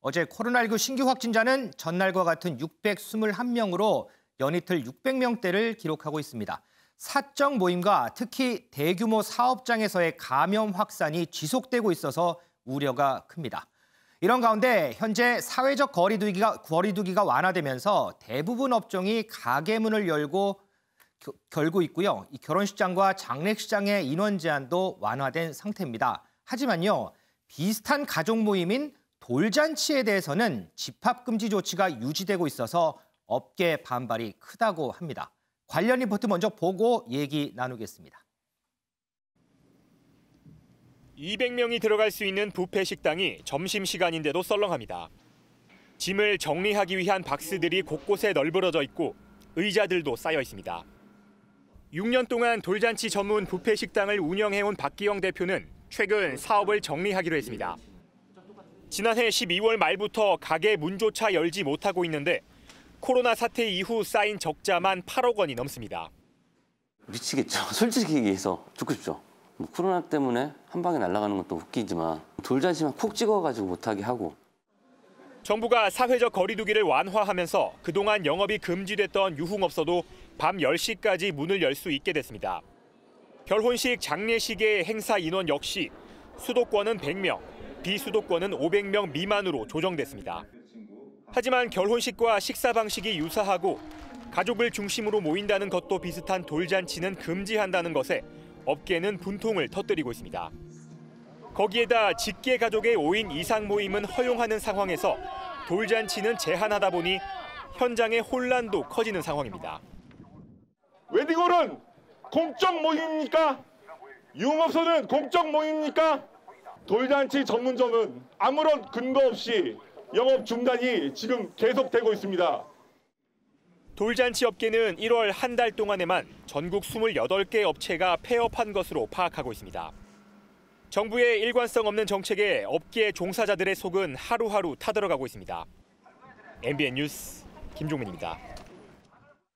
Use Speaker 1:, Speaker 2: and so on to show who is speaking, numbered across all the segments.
Speaker 1: 어제 코로나19 신규 확진자는 전날과 같은 621명으로 연이틀 600명대를 기록하고 있습니다. 사적 모임과 특히 대규모 사업장에서의 감염 확산이 지속되고 있어서 우려가 큽니다. 이런 가운데 현재 사회적 거리두기가 완화되면서 대부분 업종이 가게 문을 열고 있고요. 이 결혼식장과 장례식장의 인원 제한도 완화된 상태입니다. 하지만요, 비슷한 가족 모임인 돌잔치에 대해서는 집합금지 조치가 유지되고 있어서 업계 반발이 크다고 합니다. 관련 리포트 먼저 보고 얘기 나누겠습니다.
Speaker 2: 200명이 들어갈 수 있는 뷔페 식당이 점심시간인데도 썰렁합니다. 짐을 정리하기 위한 박스들이 곳곳에 널브러져 있고 의자들도 쌓여 있습니다. 6년 동안 돌잔치 전문 뷔페 식당을 운영해온 박기영 대표는 최근 사업을 정리하기로 했습니다. 지난해 12월 말부터 가게 문조차 열지 못하고 있는데 코로나 사태 이후 쌓인 적자만 8억 원이 넘습니다.
Speaker 3: 미치겠죠. 솔직히 얘기해서 죽고 싶죠. 코로나 때문에 한 방에 날아가는 것도 웃기지만 돌잔치만 푹 찍어가지고 못하게 하고.
Speaker 2: 정부가 사회적 거리두기를 완화하면서 그동안 영업이 금지됐던 유흥업소도 밤 10시까지 문을 열 수 있게 됐습니다. 결혼식, 장례식의 행사 인원 역시 수도권은 100명, 비수도권은 500명 미만으로 조정됐습니다. 하지만 결혼식과 식사 방식이 유사하고 가족을 중심으로 모인다는 것도 비슷한 돌잔치는 금지한다는 것에 업계는 분통을 터뜨리고 있습니다. 거기에다 직계 가족의 5인 이상 모임은 허용하는 상황에서 돌잔치는 제한하다 보니 현장의 혼란도 커지는 상황입니다.
Speaker 4: 웨딩홀은 공적 모임입니까? 유흥업소는 공적 모임입니까? 돌잔치 전문점은 아무런 근거 없이 영업 중단이 지금 계속되고 있습니다.
Speaker 2: 돌잔치 업계는 1월 한 달 동안에만 전국 28개 업체가 폐업한 것으로 파악하고 있습니다. 정부의 일관성 없는 정책에 업계 종사자들의 속은 하루하루 타들어가고 있습니다. MBN 뉴스 김종민입니다.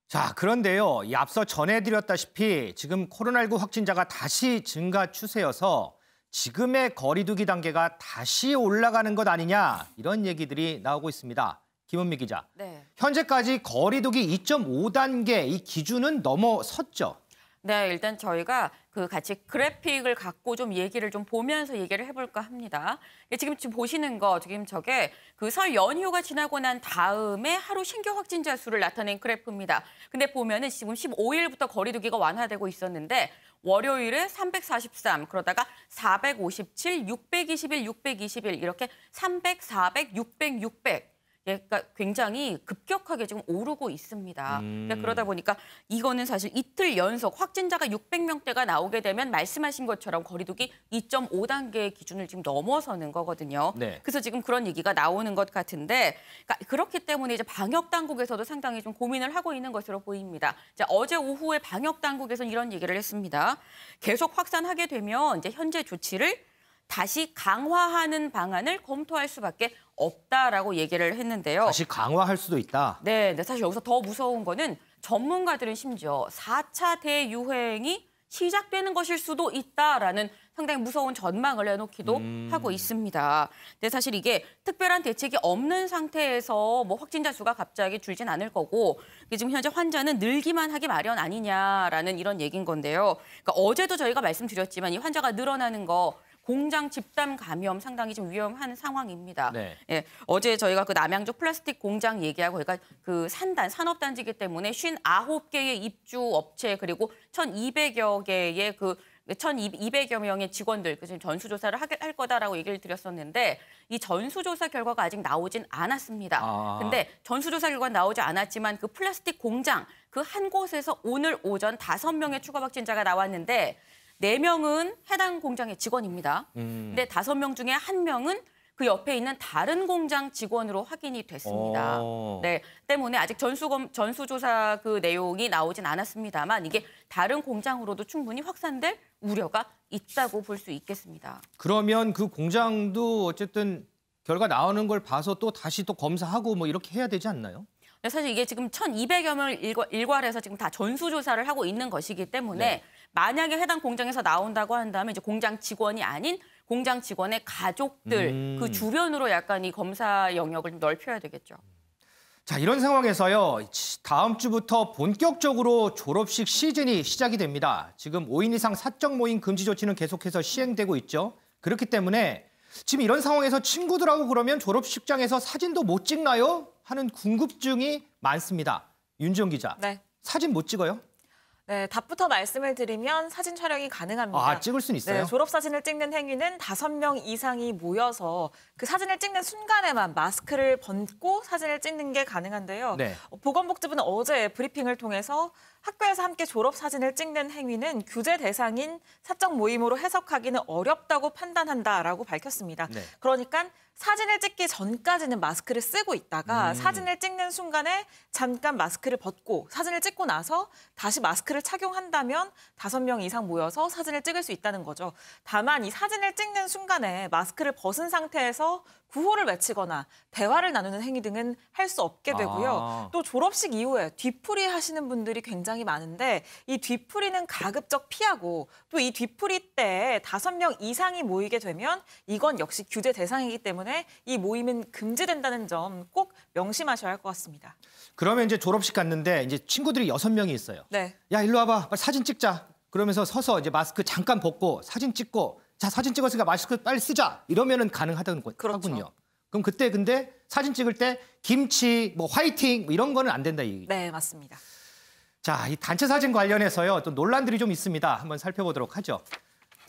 Speaker 1: 자, 그런데요, 이 앞서 전해드렸다시피 지금 코로나19 확진자가 다시 증가 추세여서 지금의 거리두기 단계가 다시 올라가는 것 아니냐, 이런 얘기들이 나오고 있습니다. 김은미 기자.
Speaker 5: 네.
Speaker 1: 현재까지 거리두기 2.5단계 이 기준은 넘어섰죠?
Speaker 5: 네, 일단 저희가 같이 그래픽을 갖고 좀 얘기를 좀 보면서 얘기를 해볼까 합니다. 지금 보시는 거, 지금 저게 설 연휴가 지나고 난 다음에 하루 신규 확진자 수를 나타낸 그래프입니다. 근데 보면은 지금 15일부터 거리두기가 완화되고 있었는데 월요일에 343, 그러다가 457, 621, 621 이렇게 300, 400, 600, 600. 그러니까 굉장히 급격하게 지금 오르고 있습니다. 그러다 보니까 이거는 사실 이틀 연속 확진자가 600명대가 나오게 되면 말씀하신 것처럼 거리두기 2.5단계의 기준을 지금 넘어서는 거거든요.
Speaker 1: 네.
Speaker 5: 그래서 지금 그런 얘기가 나오는 것 같은데 그렇기 때문에 이제 방역 당국에서도 상당히 좀 고민을 하고 있는 것으로 보입니다. 어제 오후에 방역 당국에서는 이런 얘기를 했습니다. 계속 확산하게 되면 이제 현재 조치를 다시 강화하는 방안을 검토할 수밖에 없다라고 얘기를 했는데요.
Speaker 1: 다시 강화할 수도 있다.
Speaker 5: 네, 사실 여기서 더 무서운 거는 전문가들은 심지어 4차 대유행이 시작되는 것일 수도 있다라는 상당히 무서운 전망을 내놓기도 하고 있습니다. 근데 사실 이게 특별한 대책이 없는 상태에서 확진자 수가 갑자기 줄진 않을 거고 지금 현재 환자는 늘기만 하기 마련 아니냐라는 이런 얘기인 건데요. 그러니까 어제도 저희가 말씀드렸지만 이 환자가 늘어나는 거 공장 집단 감염 상당히 좀 위험한 상황입니다.
Speaker 1: 네.
Speaker 5: 예, 어제 저희가 남양주 플라스틱 공장 얘기하고 산업단지이기 때문에 59개의 입주 업체 그리고 1,200여 개의 1,200여 명의 직원들 지금 전수조사를 할 거다라고 얘기를 드렸었는데 이 전수조사 결과가 아직 나오진 않았습니다. 근데 전수조사 결과 나오지 않았지만 그 플라스틱 공장 한 곳에서 오늘 오전 5명의 추가 확진자가 나왔는데 4명은 해당 공장의 직원입니다. 근데 5명 중에 1명은 그 옆에 있는 다른 공장 직원으로 확인이 됐습니다. 네, 때문에 아직 전수조사 내용이 나오진 않았습니다만 이게 다른 공장으로도 충분히 확산될 우려가 있다고 볼 수 있겠습니다.
Speaker 1: 그러면 그 공장도 어쨌든 결과 나오는 걸 봐서 또 다시 또 검사하고 이렇게 해야 되지 않나요?
Speaker 5: 사실 이게 지금 1,200여 명을 일괄해서 지금 다 전수조사를 하고 있는 것이기 때문에
Speaker 1: 네.
Speaker 5: 만약에 해당 공장에서 나온다고 한다면 이제 공장 직원이 아닌 공장 직원의 가족들 그 주변으로 약간 이 검사 영역을 좀 넓혀야 되겠죠.
Speaker 1: 자, 이런 상황에서요. 다음 주부터 본격적으로 졸업식 시즌이 시작이 됩니다. 지금 5인 이상 사적 모임 금지 조치는 계속해서 시행되고 있죠. 그렇기 때문에 지금 이런 상황에서 친구들하고 그러면 졸업식장에서 사진도 못 찍나요? 하는 궁금증이 많습니다. 윤지영 기자,
Speaker 6: 네.
Speaker 1: 사진 못 찍어요?
Speaker 6: 네, 답부터 말씀을 드리면 사진 촬영이 가능합니다.
Speaker 1: 아, 찍을 수는 있어요?
Speaker 6: 네, 졸업사진을 찍는 행위는 5명 이상이 모여서 그 사진을 찍는 순간에만 마스크를 벗고 사진을 찍는 게 가능한데요.
Speaker 1: 네.
Speaker 6: 보건복지부는 어제 브리핑을 통해서 학교에서 함께 졸업사진을 찍는 행위는 규제 대상인 사적 모임으로 해석하기는 어렵다고 판단한다라고 밝혔습니다.
Speaker 1: 네.
Speaker 6: 그러니까 사진을 찍기 전까지는 마스크를 쓰고 있다가 사진을 찍는 순간에 잠깐 마스크를 벗고 사진을 찍고 나서 다시 마스크를 착용한다면 5명 이상 모여서 사진을 찍을 수 있다는 거죠. 다만 이 사진을 찍는 순간에 마스크를 벗은 상태에서 구호를 외치거나 대화를 나누는 행위 등은 할 수 없게 되고요. 또 졸업식 이후에 뒤풀이 하시는 분들이 굉장히 많은데 이 뒤풀이는 가급적 피하고 또 이 뒤풀이 때 5명 이상이 모이게 되면 이건 역시 규제 대상이기 때문에 이 모임은 금지된다는 점 꼭 명심하셔야 할 것 같습니다.
Speaker 1: 그러면 이제 졸업식 갔는데 이제 친구들이 6명이 있어요.
Speaker 6: 네.
Speaker 1: 야, 일로 와봐. 빨리 사진 찍자. 그러면서 서서 이제 마스크 잠깐 벗고 사진 찍고 자, 사진 찍었으니까 마스크 빨리 쓰자. 이러면은 가능하다는
Speaker 6: 그렇죠.
Speaker 1: 거군요. 그럼 그때 근데 사진 찍을 때 김치, 뭐 화이팅 뭐 이런 거는 안 된다.
Speaker 6: 네, 맞습니다.
Speaker 1: 자, 이 단체 사진 관련해서요. 또 논란들이 좀 있습니다. 한번 살펴보도록 하죠.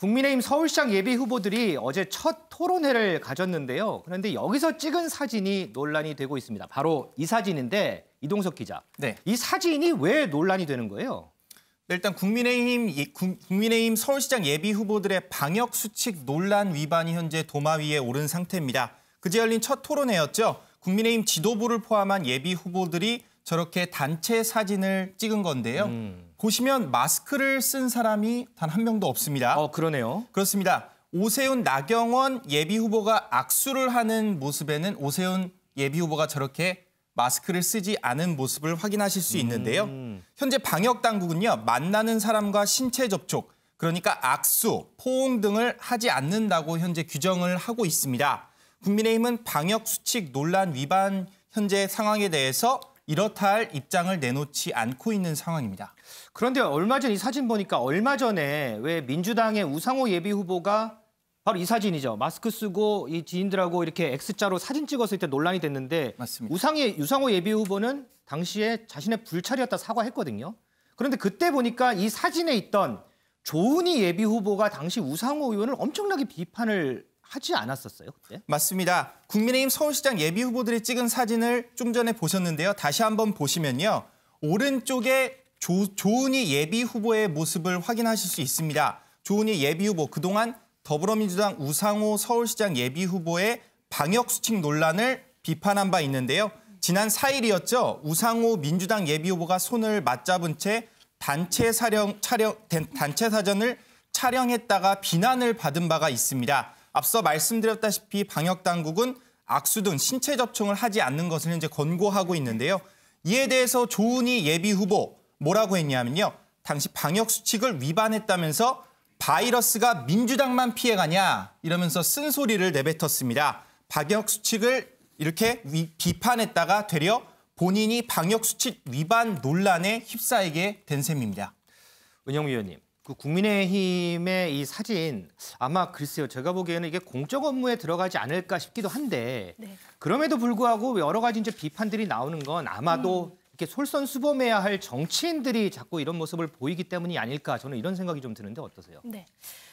Speaker 1: 국민의힘 서울시장 예비 후보들이 어제 첫 토론회를 가졌는데요. 그런데 여기서 찍은 사진이 논란이 되고 있습니다. 바로 이 사진인데 이동석 기자.
Speaker 7: 네.
Speaker 1: 이 사진이 왜 논란이 되는 거예요?
Speaker 7: 일단 국민의힘 서울시장 예비 후보들의 방역 수칙 논란 위반이 현재 도마 위에 오른 상태입니다. 그제 열린 첫 토론회였죠. 국민의힘 지도부를 포함한 예비 후보들이 저렇게 단체 사진을 찍은 건데요. 보시면 마스크를 쓴 사람이 단 한 명도 없습니다.
Speaker 1: 그러네요.
Speaker 7: 그렇습니다. 오세훈, 나경원 예비 후보가 악수를 하는 모습에는 오세훈 예비 후보가 저렇게 마스크를 쓰지 않은 모습을 확인하실 수 있는데요. 현재 방역 당국은요. 만나는 사람과 신체 접촉, 그러니까 악수, 포옹 등을 하지 않는다고 현재 규정을 하고 있습니다. 국민의힘은 방역 수칙 논란 위반 현재 상황에 대해서 이렇다 할 입장을 내놓지 않고 있는 상황입니다.
Speaker 1: 그런데 얼마 전 이 사진 보니까 얼마 전에 왜 민주당의 우상호 예비 후보가 바로 이 사진이죠. 마스크 쓰고 이 지인들하고 이렇게 X자로 사진 찍었을 때 논란이 됐는데
Speaker 7: 맞습니다.
Speaker 1: 우상호 예비 후보는 당시에 자신의 불찰이었다 사과했거든요. 그런데 그때 보니까 이 사진에 있던 조은희 예비 후보가 당시 우상호 의원을 엄청나게 비판을 하지 않았었어요, 그때?
Speaker 7: 맞습니다. 국민의힘 서울시장 예비 후보들이 찍은 사진을 좀 전에 보셨는데요. 다시 한번 보시면요. 오른쪽에 조은희 예비 후보의 모습을 확인하실 수 있습니다. 조은희 예비 후보, 그동안 더불어민주당 우상호 서울시장 예비 후보의 방역수칙 논란을 비판한 바 있는데요. 지난 4일이었죠. 우상호 민주당 예비 후보가 손을 맞잡은 채 단체 사진을 촬영했다가 비난을 받은 바가 있습니다. 앞서 말씀드렸다시피 방역당국은 악수 등 신체 접촉을 하지 않는 것을 현재 권고하고 있는데요. 이에 대해서 조은희 예비 후보 뭐라고 했냐면요. 당시 방역수칙을 위반했다면서 바이러스가 민주당만 피해가냐 이러면서 쓴소리를 내뱉었습니다. 방역수칙을 이렇게 비판했다가 되려 본인이 방역수칙 위반 논란에 휩싸이게 된 셈입니다.
Speaker 1: 은영 위원님, 그 국민의힘의 이 사진 아마 글쎄요. 제가 보기에는 이게 공적 업무에 들어가지 않을까 싶기도 한데
Speaker 8: 네.
Speaker 1: 그럼에도 불구하고 여러 가지 이제 비판들이 나오는 건 아마도 이렇게 솔선수범해야 할 정치인들이 자꾸 이런 모습을 보이기 때문이 아닐까 저는 이런 생각이 좀 드는데 어떠세요?
Speaker 8: 네.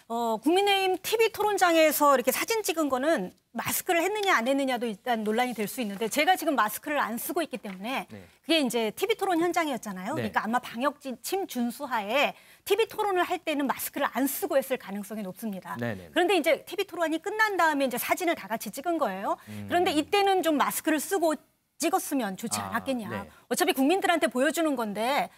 Speaker 8: 국민의힘 TV 토론장에서 이렇게 사진 찍은 거는 마스크를 했느냐 안 했느냐도 일단 논란이 될 수 있는데 제가 지금 마스크를 안 쓰고 있기 때문에
Speaker 1: 네.
Speaker 8: 그게 이제 TV 토론 현장이었잖아요.
Speaker 1: 네.
Speaker 8: 그러니까 아마 방역지침 준수하에 TV 토론을 할 때는 마스크를 안 쓰고 했을 가능성이 높습니다.
Speaker 1: 네네.
Speaker 8: 그런데 이제 TV 토론이 끝난 다음에 이제 사진을 다 같이 찍은 거예요. 그런데 이때는 좀 마스크를 쓰고 찍었으면 좋지 않았겠냐.
Speaker 1: 네.
Speaker 8: 어차피 국민들한테 보여주는 건데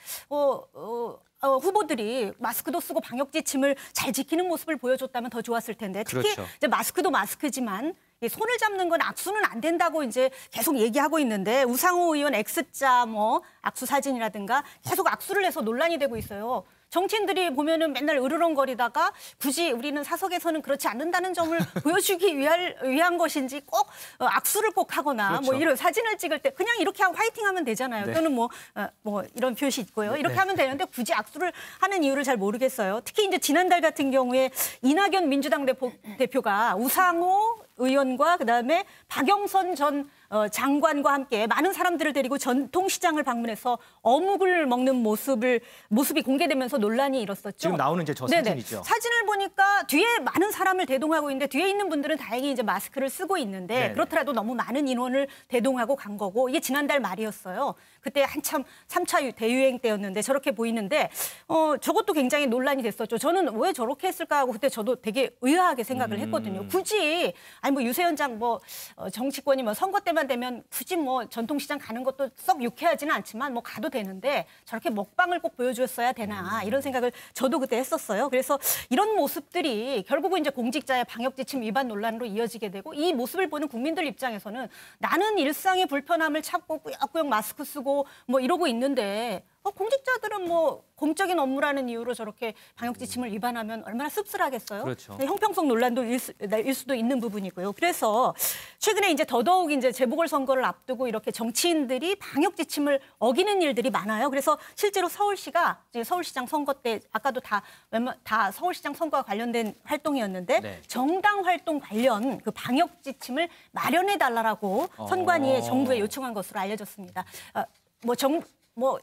Speaker 8: 후보들이 마스크도 쓰고 방역 지침을 잘 지키는 모습을 보여줬다면 더 좋았을 텐데 특히
Speaker 1: 그렇죠.
Speaker 8: 이제 마스크도 마스크지만 이 손을 잡는 건 악수는 안 된다고 이제 계속 얘기하고 있는데 우상호 의원 X자 뭐 악수 사진이라든가 계속 악수를 해서 논란이 되고 있어요. 정치인들이 보면은 맨날 으르렁거리다가 굳이 우리는 사석에서는 그렇지 않는다는 점을 보여주기 위한 것인지 꼭 악수를 꼭 하거나
Speaker 1: 그렇죠.
Speaker 8: 뭐 이런 사진을 찍을 때 그냥 이렇게 하고 화이팅하면 되잖아요.
Speaker 1: 네.
Speaker 8: 또는 뭐 이런 표시 있고요.
Speaker 1: 네.
Speaker 8: 이렇게 하면 되는데 굳이 악수를 하는 이유를 잘 모르겠어요. 특히 이제 지난달 같은 경우에 이낙연 민주당 대표가 우상호 의원과 그다음에 박영선 전 장관과 함께 많은 사람들을 데리고 전통시장을 방문해서 어묵을 먹는 모습이 공개되면서 논란이 일었었죠.
Speaker 1: 지금 나오는 이제 저
Speaker 8: 네네.
Speaker 1: 사진이죠.
Speaker 8: 사진을 보니까 뒤에 많은 사람을 대동하고 있는데 뒤에 있는 분들은 다행히 이제 마스크를 쓰고 있는데
Speaker 1: 네네.
Speaker 8: 그렇더라도 너무 많은 인원을 대동하고 간 거고 이게 지난달 말이었어요. 그때 한참 3차 대유행 때였는데 저렇게 보이는데 저것도 굉장히 논란이 됐었죠. 저는 왜 저렇게 했을까 하고 그때 저도 되게 의아하게 생각을 했거든요. 굳이 아니 뭐 유세현 장 정치권이 뭐 선거 때만 되면 굳이 뭐 전통시장 가는 것도 썩 유쾌하지는 않지만 뭐 가도 되는데 저렇게 먹방을 꼭 보여줬어야 되나 이런 생각을 저도 그때 했었어요. 그래서 이런 모습들이 결국은 이제 공직자의 방역지침 위반 논란으로 이어지게 되고 이 모습을 보는 국민들 입장에서는 나는 일상의 불편함을 참고 꾸역꾸역 마스크 쓰고 뭐 이러고 있는데 공직자들은 뭐 공적인 업무라는 이유로 저렇게 방역지침을 위반하면 얼마나 씁쓸하겠어요.
Speaker 1: 그렇죠.
Speaker 8: 형평성 논란도 일 수도 있는 부분이고요. 그래서 최근에 이제 더더욱 이제 재보궐선거를 앞두고 이렇게 정치인들이 방역지침을 어기는 일들이 많아요. 그래서 실제로 서울시가 이제 서울시장 선거 때 아까도 다 서울시장 선거와 관련된 활동이었는데
Speaker 1: 네.
Speaker 8: 정당 활동 관련 그 방역지침을 마련해 달라고 선관위에 정부에 요청한 것으로 알려졌습니다.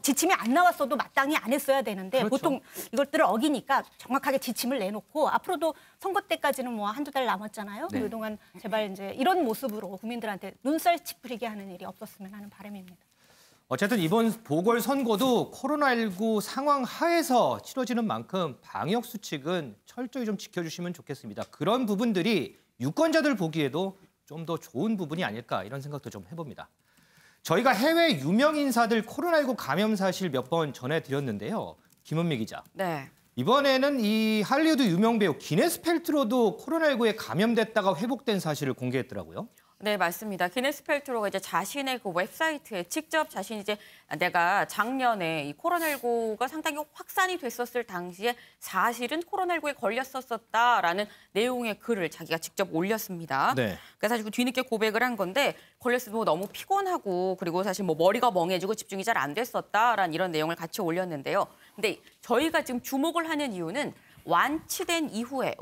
Speaker 8: 지침이 안 나왔어도 마땅히 안 했어야 되는데
Speaker 1: 그렇죠.
Speaker 8: 보통 이것들을 어기니까 정확하게 지침을 내놓고 앞으로도 선거 때까지는 뭐 한두 달 남았잖아요.
Speaker 1: 네.
Speaker 8: 그동안 제발 이제 이런 모습으로 국민들한테 눈살 찌푸리게 하는 일이 없었으면 하는 바람입니다.
Speaker 1: 어쨌든 이번 보궐선거도 코로나19 상황 하에서 치러지는 만큼 방역 수칙은 철저히 좀 지켜주시면 좋겠습니다. 그런 부분들이 유권자들 보기에도 좀 더 좋은 부분이 아닐까 이런 생각도 좀 해봅니다. 저희가 해외 유명 인사들 코로나19 감염 사실 몇 번 전해드렸는데요. 김은미 기자.
Speaker 5: 네.
Speaker 1: 이번에는 이 할리우드 유명 배우 기네스 펠트로도 코로나19에 감염됐다가 회복된 사실을 공개했더라고요.
Speaker 5: 네, 맞습니다. 기네스 펠트로가 이제 자신의 그 웹사이트에 직접 자신이 이제 내가 작년에 이 코로나19가 상당히 확산이 됐었을 당시에 사실은 코로나19에 걸렸었다라는 내용의 글을 자기가 직접 올렸습니다.
Speaker 1: 네.
Speaker 5: 그러니까 사실 그 뒤늦게 고백을 한 건데 걸렸을 때 뭐 너무 피곤하고 그리고 사실 뭐 머리가 멍해지고 집중이 잘 안 됐었다라는 이런 내용을 같이 올렸는데요. 근데 저희가 지금 주목을 하는 이유는 완치된 이후에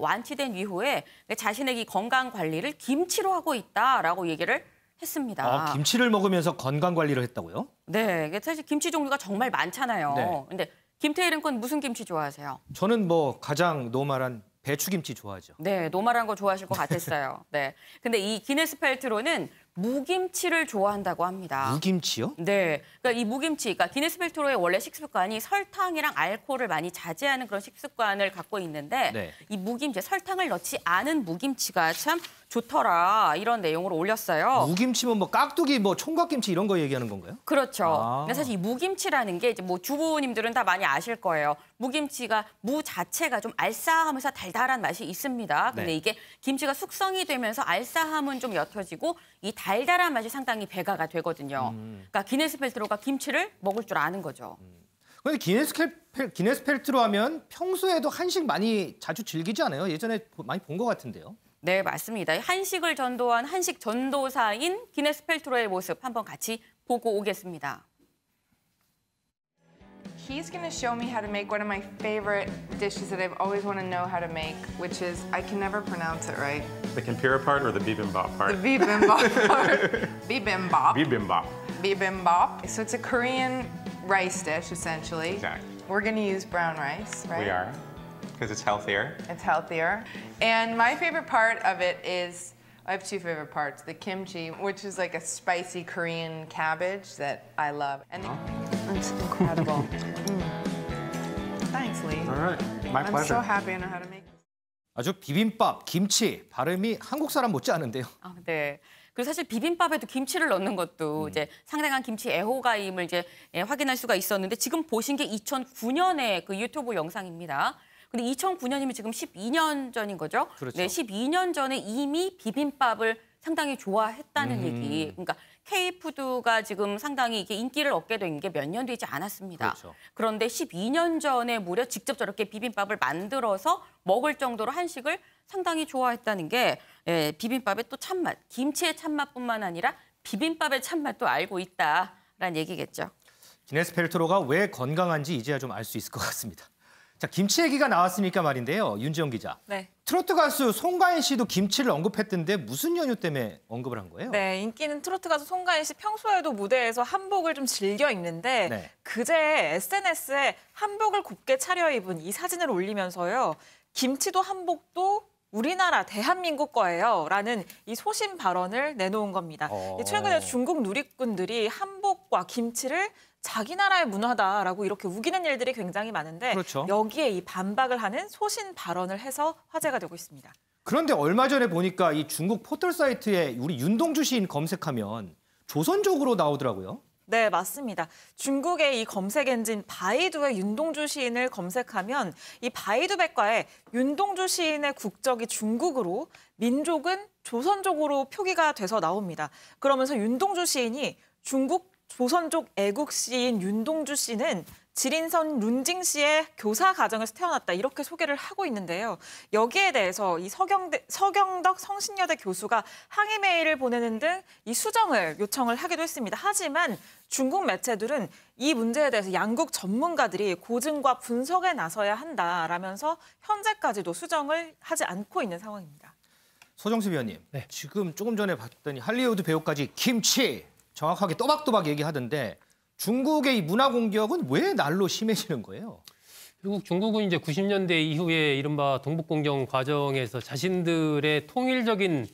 Speaker 5: 자신의 이 건강 관리를 김치로 하고 있다라고 얘기를 했습니다.
Speaker 1: 김치를 먹으면서 건강 관리를 했다고요?
Speaker 5: 네, 사실 김치 종류가 정말 많잖아요.
Speaker 1: 네.
Speaker 5: 근데 김태일은 건 무슨 김치 좋아하세요?
Speaker 1: 저는 뭐 가장 노멀한 배추김치 좋아하죠.
Speaker 5: 네, 노멀한 거 좋아하실 것 같았어요. 네, 근데 이 기네스 펠트로는 무김치를 좋아한다고 합니다.
Speaker 1: 무김치요?
Speaker 5: 네, 그러니까 이 무김치, 그러니까 기네스 펠트로의 원래 식습관이 설탕이랑 알코올을 많이 자제하는 그런 식습관을 갖고 있는데
Speaker 1: 네.
Speaker 5: 이 무김치, 설탕을 넣지 않은 무김치가 참 좋더라 이런 내용을 올렸어요.
Speaker 1: 무김치면 뭐 깍두기, 뭐 총각김치 이런 거 얘기하는 건가요?
Speaker 5: 그렇죠.
Speaker 1: 아.
Speaker 5: 근데 사실 이 무김치라는 게 이제 뭐 주부님들은 다 많이 아실 거예요. 무김치가 무 자체가 좀 알싸하면서 달달한 맛이 있습니다. 근데
Speaker 1: 네.
Speaker 5: 이게 김치가 숙성이 되면서 알싸함은 좀 옅어지고 이 달달한 맛이 상당히 배가가 되거든요. 그러니까 기네스 펠트로가 김치를 먹을 줄 아는 거죠.
Speaker 1: 근데 기네스 펠트로 하면 평소에도 한식 많이 자주 즐기지 않아요? 예전에 많이 본 것 같은데요.
Speaker 5: 네, 맞습니다. 한식을 전도한 한식 전도사인 기네스 펠트로의 모습 한번 같이 보고 오겠습니다.
Speaker 9: He's going to show me how to make one of my favorite dishes that I've always wanted to know how to make, which is, I can never pronounce it right.
Speaker 10: The tempura part or the bibimbap part?
Speaker 9: The bibimbap part. Bibimbap.
Speaker 10: Bibimbap.
Speaker 9: Bibimbap. So it's a Korean rice dish, essentially.
Speaker 10: Exactly.
Speaker 9: We're going to use brown rice, right?
Speaker 10: We are, because it's healthier.
Speaker 9: It's healthier. And my favorite part of it is, I have two favorite parts. The kimchi, which is like a spicy Korean cabbage that I love. And it's incredible. Thanks, Lee.
Speaker 10: All right, my
Speaker 9: I'm
Speaker 10: pleasure.
Speaker 9: so happy I know how to make this.
Speaker 1: 아주 비빔밥, 김치 발음이 한국 사람 못지 않은데요.
Speaker 5: 아, 네. 그리고 사실 비빔밥에도 김치를 넣는 것도 이제 상당한 김치 애호가임을 이제 확인할 수가 있었는데 지금 보신 게 2009년의 그 유튜브 영상입니다. 근데 2009년이면 지금 12년 전인 거죠?
Speaker 1: 그렇죠.
Speaker 5: 네, 12년 전에 이미 비빔밥을 상당히 좋아했다는 얘기. 그러니까 K푸드가 지금 상당히 이게 인기를 얻게 된 게 몇 년 되지 않았습니다.
Speaker 1: 그렇죠.
Speaker 5: 그런데 12년 전에 무려 직접 저렇게 비빔밥을 만들어서 먹을 정도로 한식을 상당히 좋아했다는 게 비빔밥의 또 참맛, 김치의 참맛뿐만 아니라 비빔밥의 참맛도 알고 있다라는 얘기겠죠.
Speaker 1: 기네스 펠트로가 왜 건강한지 이제야 좀 알 수 있을 것 같습니다. 자, 김치 얘기가 나왔으니까 말인데요. 윤지영 기자.
Speaker 6: 네.
Speaker 1: 트로트 가수 송가인 씨도 김치를 언급했던데 무슨 연유 때문에 언급을 한 거예요?
Speaker 6: 네, 인기 있는 트로트 가수 송가인 씨 평소에도 무대에서 한복을 좀 즐겨 입는데
Speaker 1: 네.
Speaker 6: 그제 SNS에 한복을 곱게 차려입은 이 사진을 올리면서요. 김치도 한복도 우리나라 대한민국 거예요 라는 이 소신 발언을 내놓은 겁니다. 최근에 중국 누리꾼들이 한복과 김치를 자기 나라의 문화다라고 이렇게 우기는 일들이 굉장히 많은데
Speaker 1: 그렇죠.
Speaker 6: 여기에 이 반박을 하는 소신 발언을 해서 화제가 되고 있습니다.
Speaker 1: 그런데 얼마 전에 보니까 이 중국 포털 사이트에 우리 윤동주 시인 검색하면 조선족으로 나오더라고요.
Speaker 6: 네, 맞습니다. 중국의 이 검색 엔진 바이두의 윤동주 시인을 검색하면 이 바이두 백과에 윤동주 시인의 국적이 중국으로 민족은 조선족으로 표기가 돼서 나옵니다. 그러면서 윤동주 시인이 중국 조선족 애국 시인 윤동주 씨는 지린선 룬징 씨의 교사 가정에서 태어났다 이렇게 소개를 하고 있는데요. 여기에 대해서 이 서경덕 성신여대 교수가 항의 메일을 보내는 등 이 수정을 요청을 하기도 했습니다. 하지만 중국 매체들은 이 문제에 대해서 양국 전문가들이 고증과 분석에 나서야 한다라면서 현재까지도 수정을 하지 않고 있는 상황입니다.
Speaker 1: 소정수 위원님,
Speaker 11: 네.
Speaker 1: 지금 조금 전에 봤더니 할리우드 배우까지 김치 정확하게 또박또박 얘기하던데 중국의 이 문화 공격은 왜 날로 심해지는 거예요?
Speaker 11: 결국 중국은 이제 90년대 이후에 이른바 동북공정 과정에서 자신들의 통일적인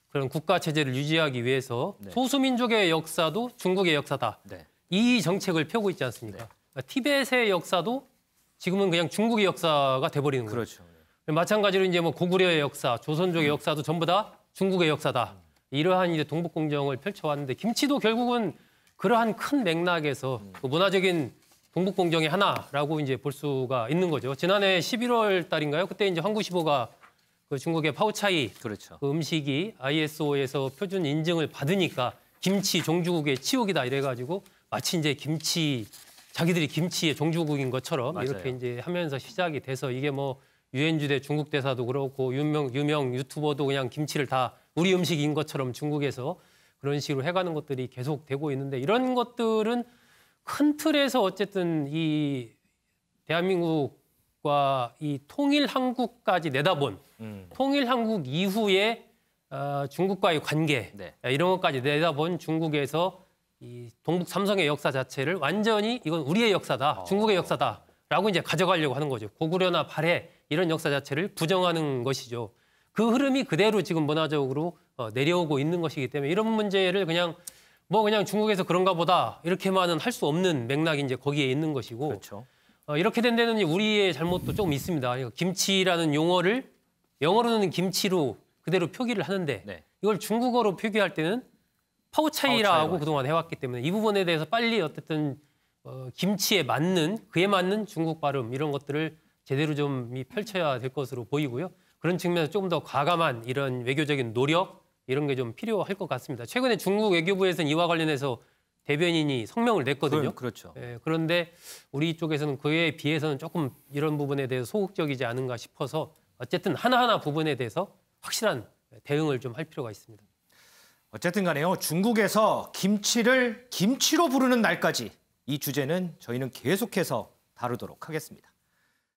Speaker 11: 그런 국가 체제를 유지하기 위해서
Speaker 1: 네.
Speaker 11: 소수민족의 역사도 중국의 역사다.
Speaker 1: 네.
Speaker 11: 이 정책을 펴고 있지 않습니까?
Speaker 1: 네.
Speaker 11: 그러니까 티벳의 역사도 지금은 그냥 중국의 역사가 돼버리는 거예요.
Speaker 1: 그렇죠.
Speaker 11: 마찬가지로 이제 뭐 고구려의 역사, 조선족의 역사도 전부 다 중국의 역사다. 이러한 이제 동북공정을 펼쳐왔는데 김치도 결국은 그러한 큰 맥락에서 그 문화적인 동북공정의 하나라고 이제 볼 수가 있는 거죠. 지난해 11월 달인가요? 그때 이제 황구시보가 그 중국의 파오차이
Speaker 1: 그렇죠.
Speaker 11: 그 음식이 ISO에서 표준 인증을 받으니까 김치 종주국의 치욕이다 이래가지고 마치 이제 김치 자기들이 김치의 종주국인 것처럼
Speaker 1: 맞아요.
Speaker 11: 이렇게 이제 하면서 시작이 돼서 이게 뭐 유엔주대 중국 대사도 그렇고 유명 유튜버도 그냥 김치를 다 우리 음식인 것처럼 중국에서 그런 식으로 해가는 것들이 계속 되고 있는데 이런 것들은 큰 틀에서 어쨌든 이 대한민국과 이 통일 한국까지 내다본 통일 한국 이후에 중국과의 관계
Speaker 1: 네.
Speaker 11: 이런 것까지 내다본 중국에서 이 동북 삼성의 역사 자체를 완전히 이건 우리의 역사다, 중국의 역사다라고 이제 가져가려고 하는 거죠. 고구려나 발해 이런 역사 자체를 부정하는 것이죠. 그 흐름이 그대로 지금 문화적으로 내려오고 있는 것이기 때문에 이런 문제를 그냥 중국에서 그런가 보다 이렇게만은 할 수 없는 맥락이 이제 거기에 있는 것이고
Speaker 1: 그렇죠.
Speaker 11: 이렇게 된 데는 우리의 잘못도 조금 있습니다. 그러니까 김치라는 용어를 영어로는 김치로 그대로 표기를 하는데
Speaker 1: 네.
Speaker 11: 이걸 중국어로 표기할 때는 파오차이라고 그동안 해왔기 때문에 이 부분에 대해서 빨리 어쨌든 김치에 맞는 그에 맞는 중국 발음 이런 것들을 제대로 좀 펼쳐야 될 것으로 보이고요. 그런 측면에서 조금 더 과감한 이런 외교적인 노력 이런 게 좀 필요할 것 같습니다. 최근에 중국 외교부에서는 이와 관련해서 대변인이 성명을 냈거든요.
Speaker 1: 그렇죠.
Speaker 11: 그런데 우리 쪽에서는 그에 비해서는 조금 이런 부분에 대해서 소극적이지 않은가 싶어서 어쨌든 하나하나 부분에 대해서 확실한 대응을 좀 할 필요가 있습니다.
Speaker 1: 어쨌든 간에요. 중국에서 김치를 김치로 부르는 날까지 이 주제는 저희는 계속해서 다루도록 하겠습니다.